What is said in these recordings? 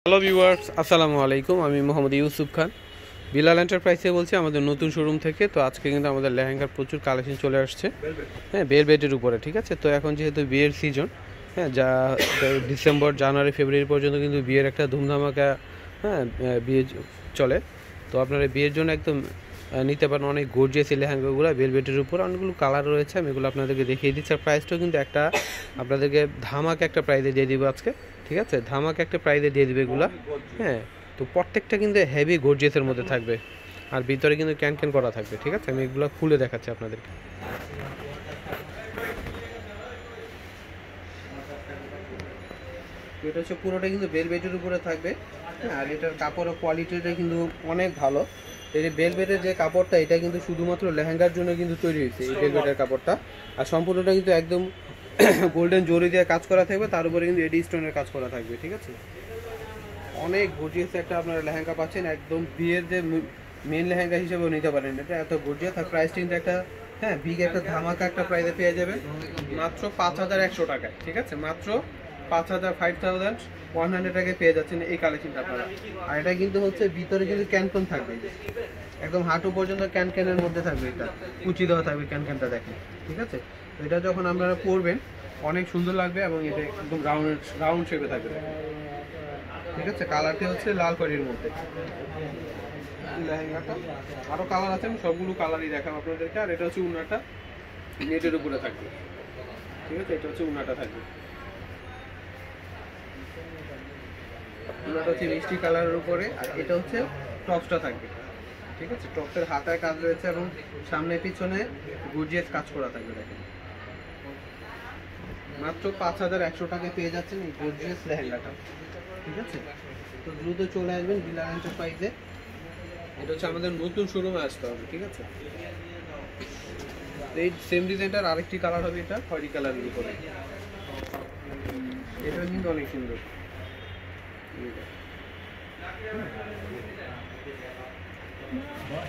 Hello viewers, আসসালামু আলাইকুম। আমি মোহাম্মদ ইউসুফ খান, বিলাল এন্টারপ্রাইজে বলছি, আমাদের নতুন শোরুম থেকে। তো আজকে কিন্তু আমাদের লেহেঙ্গার প্রচুর কালেকশন চলে আসছে, হ্যাঁ, বেলভেটের উপরে। ঠিক আছে, তো এখন যেহেতু বিয়ের সিজন, হ্যাঁ, যা ডিসেম্বর, জানুয়ারি, ফেব্রুয়ারি পর্যন্ত কিন্তু বিয়ের একটা ধুমধামাকা, হ্যাঁ, বিয়ে চলে। তো আপনারা বিয়ের জন্য একদম নিতে পারেন অনেক গর্জিয়াস এই লেহেঙ্গাগুলো বেলভেটের উপর। অনেকগুলো কালার রয়েছে, আমি এগুলো আপনাদেরকে দেখিয়ে দিচ্ছি। আর প্রাইসটাও কিন্তু একটা আপনাদেরকে ধামাকা একটা প্রাইসে দিয়ে দিব আজকে। ঠিক আছে, ধামাকা একটা প্রাইসে দিয়ে দিবে এগুলো। হ্যাঁ, তো প্রত্যেকটা কিন্তু হেভি গর্জিয়াসের মধ্যে থাকবে, আর ভিতরে কিন্তু ক্যান ক্যান করা থাকবে। ঠিক আছে, আমি এগুলো খুলে দেখাচ্ছি আপনাদেরকে। এটা হচ্ছে পুরোটা কিন্তু বেলভেটের উপরে থাকবে, হ্যাঁ, আর এটার কাপড়ের কোয়ালিটিটা কিন্তু অনেক ভালো। এই যে বেলভেটের যে কাপড়টা, এটা কিন্তু শুধুমাত্র লেহেঙ্গার জন্য কিন্তু তৈরি হয়েছে এই বেলভেটের কাপড়টা। আর সম্পূর্ণটা কিন্তু একদম গোল্ডেন জরি দিয়ে কাজ করা থাকবে, তার উপরে কিন্তু এডি স্টোনের কাজ করা থাকবে। ঠিক আছে, অনেক গর্জিয়াস একটা আপনারা লেহেঙ্গা পাচ্ছেন, একদম বিয়ের যে মেন লেহেঙ্গা হিসেবেও নিতে পারেন। এটা এত গর্জিয়াস, আর প্রাইসটা কিন্তু একটা, হ্যাঁ, বিগ একটা ধামাকা একটা প্রাইসে পেয়ে যাবেন মাত্র 5100 টাকায়। ঠিক আছে, মাত্র 5100 টাকায় পেয়ে যাচ্ছেন এই কালেকশনটা আপনারা। আর এটা কিন্তু হচ্ছে ভিতরে কিন্তু ক্যানকন থাকবে, একদম হাঁটু পর্যন্ত ক্যানক্যানের মধ্যে থাকবে, এটা কুচি দেওয়া থাকবে ক্যানক্যানটা, দেখেন। ঠিক আছে, তো এটা যখন আপনারা পরবেন অনেক সুন্দর লাগবে, এবং এটা একদম রাউন্ড শেপে থাকবে। ঠিক আছে, কালারটি হচ্ছে লাল খয়েরির মধ্যে লেহেঙ্গাটা। আরো কালার আছে, আমি সবগুলো কালারই দেখাবো আপনাদেরকে। আর এটা হচ্ছে উন্নাটা নেটের উপরে থাকবে। ঠিক আছে, এটা হচ্ছে উন্নাটা থাকবে, উন্নাটা হচ্ছে মিষ্টি কালারের উপরে। আর এটা হচ্ছে টপসটা থাকবে। ঠিক আছে, টপসের হাতায় কাজ রয়েছে এবং সামনে পিছনে গর্জিয়াস কাজ করা থাকবে, দেখেন। মাত্র 5100 টাকায় পেয়ে যাচ্ছেন এই গর্জিয়াস লেহেঙ্গাটা। ঠিক আছে, তো দ্রুত চলে আসবেন বিলাল এন্টারপ্রাইজে। এটা হচ্ছে আমাদের নতুন শোরুমে আসতে হবে। ঠিক আছে, এই সেম ডিজাইনটার আরেকটি কালার হবে, এটা খয়েরি কালারের উপরে। এটা কিন্তু অনেক সুন্দর।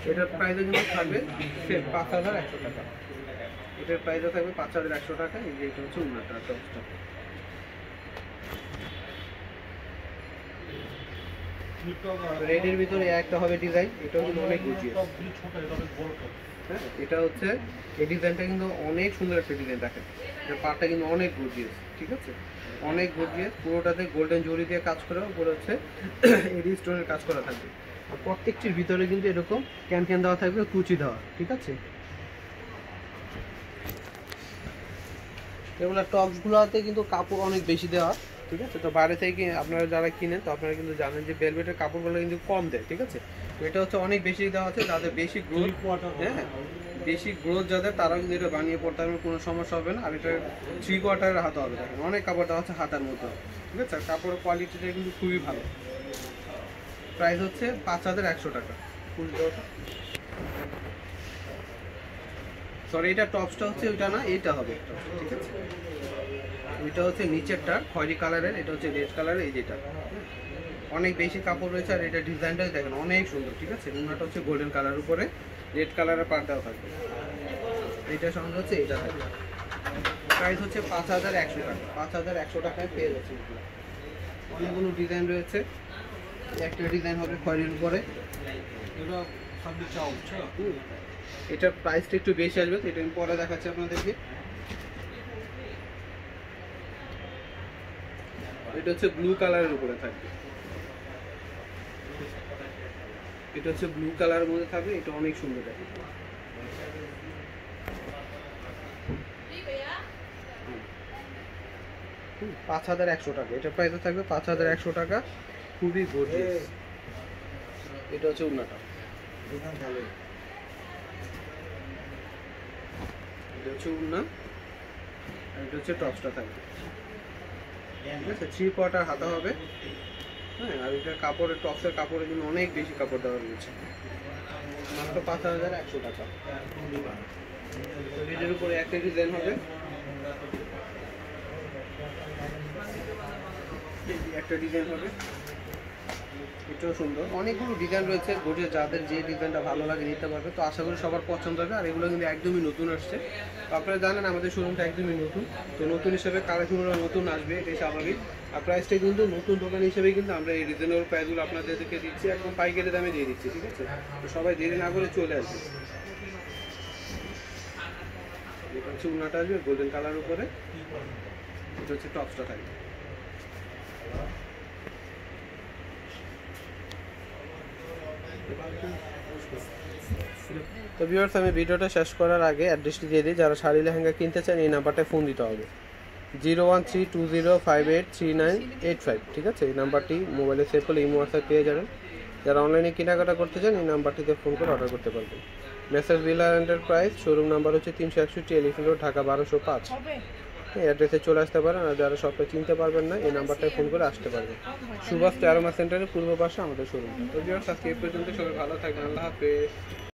এটার প্রাইসও কিন্তু থাকবে 5100 টাকা। এটার প্রাইসও থাকবে 5100 টাকা। এই যে এটা হচ্ছে উন্নাটা, টপসটা। রেডের ভিতরে একটা হবে ডিজাইন, এটাও কিন্তু অনেক গর্জিয়াস। হ্যাঁ, এটা হচ্ছে এই ডিজাইনটা কিন্তু অনেক সুন্দর একটা ডিজাইন, দেখেন। এর পাটটা কিন্তু অনেক গর্জিয়াস। ঠিক আছে, অনেক গর্জিয়াস, পুরোটাতে গোল্ডেন জরি দিয়ে কাজ করা, উপরে হচ্ছে এডি স্টোনের কাজ করা থাকবে। আর প্রত্যেকটির ভিতরে কিন্তু এরকম ক্যান ক্যান দেওয়া থাকবে, কুচি দেওয়া। ঠিক আছে, এগুলো টপসগুলোতে কিন্তু কাপড় অনেক বেশি দেওয়া। ঠিক আছে, তো বাইরে থেকে আপনারা যারা কিনেন, তো আপনারা কিন্তু জানেন যে বেলভেটের কাপড়গুলো কিন্তু কম দেয়। ঠিক আছে, তো এটা হচ্ছে অনেক বেশি দেওয়া আছে, যাদের বেশি গ্রোথ, হ্যাঁ, বেশি গ্রোথ যাদের, তারাও কিন্তু এটা বানিয়ে পড়তে পারবে, কোনো সমস্যা হবে না। আর এটা 3/4 হাতা হবে, দেখেন, অনেক কাপড় দেওয়া আছে হাতার মধ্যে। ঠিক আছে, আর কাপড়ের কোয়ালিটিটা কিন্তু খুবই ভালো। প্রাইস হচ্ছে 5100 টাকা। সরি, এটা টপসটা হচ্ছে ওইটা না, এইটা হবে। ঠিক আছে, ওইটা হচ্ছে নিচেরটা খয়েরি কালারের, এটা হচ্ছে রেড কালারের। এই যেটা অনেক বেশি কাপড় রয়েছে, আর এটা ডিজাইনটাই দেখেন অনেক সুন্দর। ঠিক আছে, উন্নাটা হচ্ছে গোল্ডেন কালার উপরে রেড কালারের পাড়টাও থাকবে। এইটার সঙ্গে হচ্ছে এটা থাকবে। প্রাইস হচ্ছে 5100 টাকা। 5100 টাকায় পেয়ে যাচ্ছে। অনেকগুলো ডিজাইন রয়েছে, একটা ডিজাইন হবে খয়েরির উপরে। এটার প্রাইসটা একটু বেশি আসবে, তো এটা আমি পরে দেখাচ্ছি আপনাদেরকে। এটা হচ্ছে ব্লু কালারের উপরে থাকবে, এটা হচ্ছে ব্লু কালারের মধ্যে থাকবে, এটা অনেক সুন্দর দেখে। 5100 টাকা, এটা প্রাইসে থাকবে 5100 টাকা। খুবই গর্জিয়াস। এটা হচ্ছে উন্নাটা, এটা হচ্ছে উন্না, আর এটা হচ্ছে টপসটা থাকবে। ঠিক আছে, 3/4 হাতা হবে। হ্যাঁ, আর এটা কাপড়ের, টপসের কাপড়ের জন্য অনেক বেশি কাপড় দেওয়া রয়েছে। মাত্র 5100 টাকা। এটার উপরে একটা ডিজাইন হবে, একটা ডিজাইন হবে, এটাও সুন্দর, অনেকগুলো ডিজাইন রয়েছে, বুঝে যাদের যে ডিজাইনটা ভালো লাগে নিতে পারবে। তো আশা করি সবার পছন্দ হবে। আর এগুলো কিন্তু একদমই নতুন আসছে। তো আপনারা জানেন আমাদের শোরুমটা একদমই নতুন, তো নতুন হিসেবে কালেকশনগুলো নতুন আসবে, এটাই স্বাভাবিক। আর প্রাইসটা কিন্তু নতুন দোকান হিসেবে কিন্তু আমরা এই রিজনেবল প্রাইসগুলো আপনাদেরকে দিচ্ছি, একদম পাইকারি দামে দিয়ে দিচ্ছি, ঠিক আছে? তো সবাই দেরি না করে চলে আসবে। এটা হচ্ছে উন্নাটা আসবে গোল্ডেন কালার উপরে, এটা হচ্ছে টপসটা থাকবে। তো ভিউয়ার্স, আমি ভিডিওটা শেষ করার আগে অ্যাড্রেসটি দিয়ে দিই। যারা শাড়ি লেহেঙ্গা কিনতে চান এই নাম্বারটায় ফোন দিতে হবে, 01320583985, ঠিক আছে? এই নাম্বারটি মোবাইলে সেভ করলে ইমো হোয়াটসঅ্যাপ পেয়ে যাবেন। যারা অনলাইনে কেনাকাটা করতে চান এই নাম্বারটিতে ফোন করে অর্ডার করতে পারবেন। Messrs Bilal enterprise, showroom number হচ্ছে 361 এলিফ্যান্ট রোড, ঢাকা 1205। এই অ্যাড্রেসে চলে আসতে পারেন। আর যারা শপে চিনতে পারবেন না এই নাম্বারটায় ফোন করে আসতে পারবেন। সুভাষ অ্যারোমা সেন্টারের পূর্ব পাশে আমাদের শোরুম। তো ভিউয়ার্স, আজকে এই পর্যন্ত, সবাই ভালো থাকবেন, আল্লাহ হাফেজ।